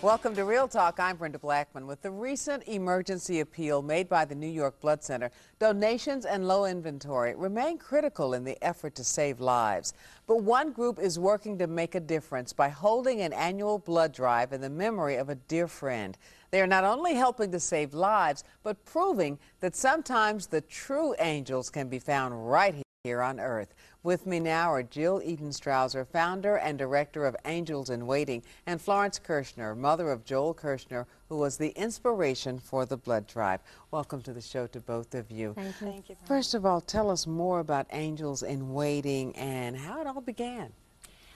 Welcome to Real Talk. I'm Brenda Blackman. With the recent emergency appeal made by the New York Blood Center, donations and low inventory remain critical in the effort to save lives. But one group is working to make a difference by holding an annual blood drive in the memory of a dear friend. They are not only helping to save lives, but proving that sometimes the true angels can be found right here on earth. With me now are Jill Eden-Strauser, founder and director of Angels in Waiting, and Florence Kirshner, mother of Joel Kirshner, who was the inspiration for the blood drive. Welcome to the show to both of you. Thank you. Thank you. First of all, tell us more about Angels in Waiting and how it all began.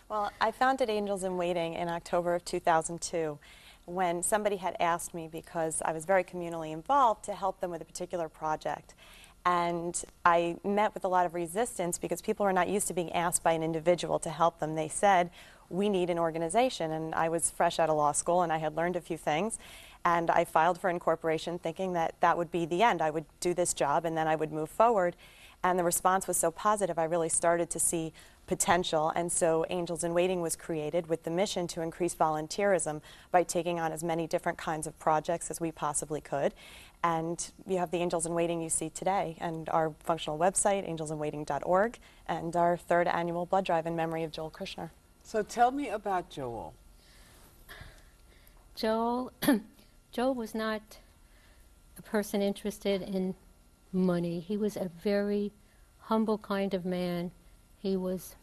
Well, I founded Angels in Waiting in October of 2002 when somebody had asked me, because I was very communally involved, to help them with a particular project. And I met with a lot of resistance because people are not used to being asked by an individual to help them. They said, we need an organization. And I was fresh out of law school and I had learned a few things. And I filed for incorporation thinking that that would be the end. I would do this job and then I would move forward. And the response was so positive, I really started to see potential. And so Angels in Waiting was created with the mission to increase volunteerism by taking on as many different kinds of projects as we possibly could. And you have the Angels in Waiting you see today, and our functional website, angelsinwaiting.org, and our third annual blood drive in memory of Joel Kirshner. So tell me about Joel. Joel was not a person interested in money. He was a very humble kind of man. He was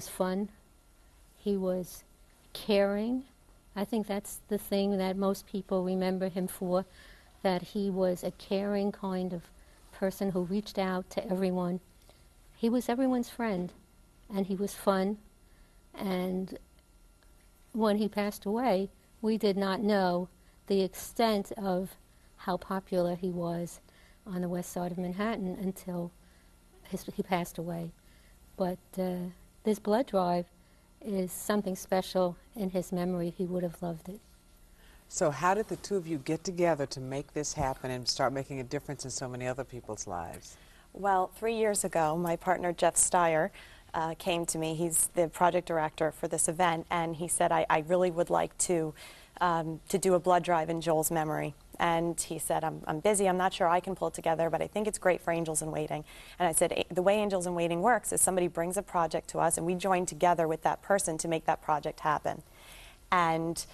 fun. He was caring. I think that's the thing that most people remember him for, that he was a caring kind of person who reached out to everyone. He was everyone's friend, and he was fun. And when he passed away, we did not know the extent of how popular he was on the west side of Manhattan until he passed away. But this blood drive is something special in his memory. He would have loved it. So how did the two of you get together to make this happen and start making a difference in so many other people's lives? Well, 3 years ago, my partner Jeff Steyer came to me. He's the project director for this event, and he said, I really would like to do a blood drive in Joel's memory. And he said, I'm busy, I'm not sure I can pull it together, but I think it's great for Angels in Waiting. And I said, the way Angels in Waiting works is somebody brings a project to us, and we join together with that person to make that project happen. And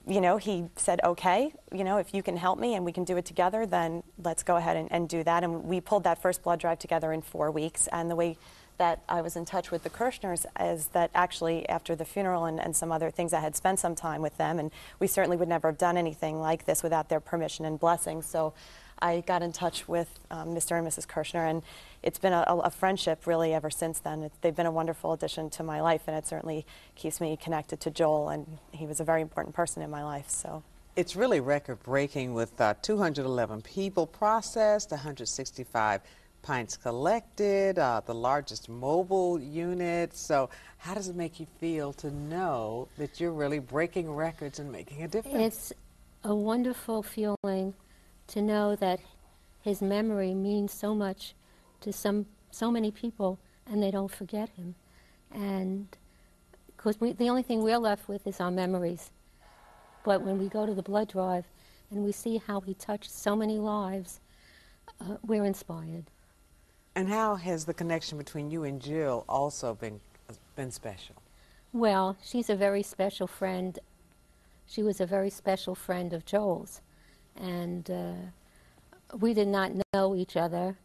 you know, he said, okay, you know, if you can help me and we can do it together, then let's go ahead and do that. And we pulled that first blood drive together in 4 weeks. And the way that I was in touch with the Kirshners is that actually after the funeral and some other things, I had spent some time with them, and we certainly would never have done anything like this without their permission and blessing. So I got in touch with Mr. and Mrs. Kirshner, and it's been a friendship really ever since then. They've been a wonderful addition to my life, and it certainly keeps me connected to Joel, and he was a very important person in my life. So it's really record-breaking with 211 people processed, 165 pints collected, the largest mobile unit. So how does it make you feel to know that you're really breaking records and making a difference? It's a wonderful feeling to know that his memory means so much to so many people, and they don't forget him. And because the only thing we're left with is our memories. But when we go to the blood drive and we see how he touched so many lives, we're inspired. And how has the connection between you and Jill also been special? Well, she's a very special friend. She was a very special friend of Joel's. And we did not know each other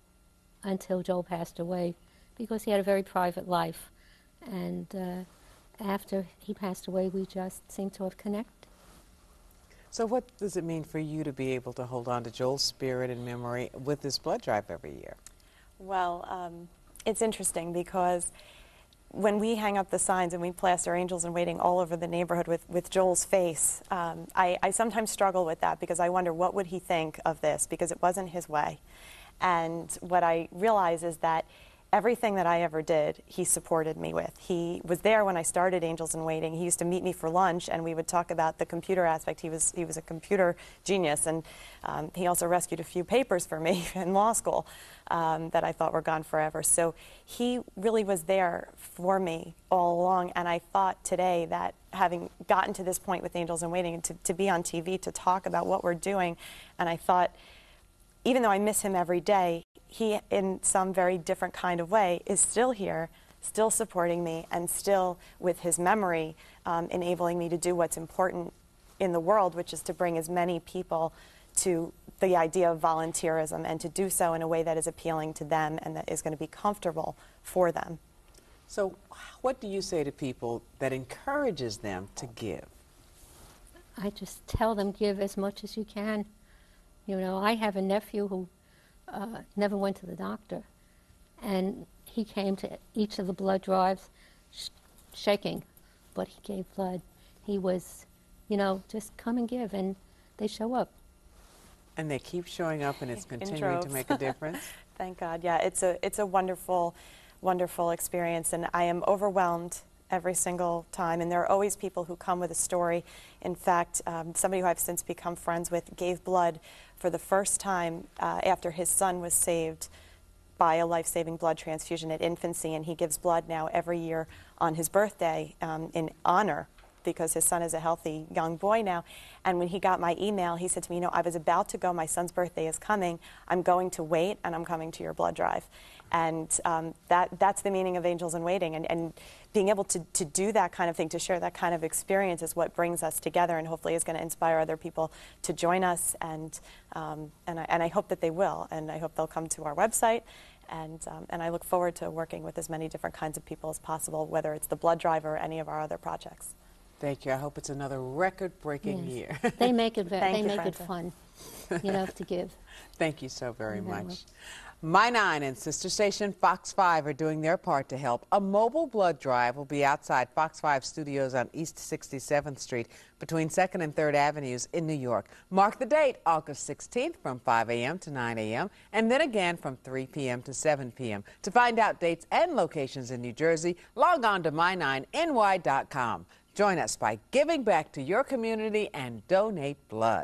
until Joel passed away, because he had a very private life. And after he passed away, we just seemed to have connected. So what does it mean for you to be able to hold on to Joel's spirit and memory with this blood drive every year? Well, it's interesting because when we hang up the signs and we plaster Angels in Waiting all over the neighborhood with Joel's face, I sometimes struggle with that because I wonder what would he think of this, because it wasn't his way. And what I realize is that everything that I ever did, he supported me with. He was there when I started Angels in Waiting. He used to meet me for lunch, and we would talk about the computer aspect. He was a computer genius, and he also rescued a few papers for me in law school that I thought were gone forever. So he really was there for me all along, and I thought today that having gotten to this point with Angels in Waiting, and to be on TV, to talk about what we're doing, and I thought, even though I miss him every day, he, in some very different kind of way, is still here, still supporting me, and still, with his memory, enabling me to do what's important in the world, which is to bring as many people to the idea of volunteerism, and to do so in a way that is appealing to them and that is going to be comfortable for them. So what do you say to people that encourages them to give? I just tell them, give as much as you can. You know, I have a nephew who never went to the doctor, and he came to each of the blood drives shaking, but he gave blood. He was, you know, just come and give, and they show up. And they keep showing up, and it's continuing to make a difference? Thank God. Yeah, it's a wonderful, wonderful experience, and I am overwhelmed every single time, and there are always people who come with a story. In fact, somebody who I've since become friends with gave blood for the first time after his son was saved by a life-saving blood transfusion at infancy, and he gives blood now every year on his birthday in honor, because his son is a healthy young boy now. And when he got my email, he said to me, you know, I was about to go, my son's birthday is coming, I'm going to wait, and I'm coming to your blood drive. And that's the meaning of Angels in Waiting, and being able to do that kind of thing, to share that kind of experience, is what brings us together, and hopefully is going to inspire other people to join us, and I hope that they will, and I hope they'll come to our website, and I look forward to working with as many different kinds of people as possible, whether it's the blood drive or any of our other projects. Thank you. I hope it's another record-breaking year. They make it fun, you know, to give. Thank you so very much. My 9 and sister station Fox 5 are doing their part to help. A mobile blood drive will be outside Fox 5 studios on East 67th Street between 2nd and 3rd Avenues in New York. Mark the date, August 16th from 5 a.m. to 9 a.m. and then again from 3 p.m. to 7 p.m. To find out dates and locations in New Jersey, log on to my9ny.com. Join us by giving back to your community and donate blood.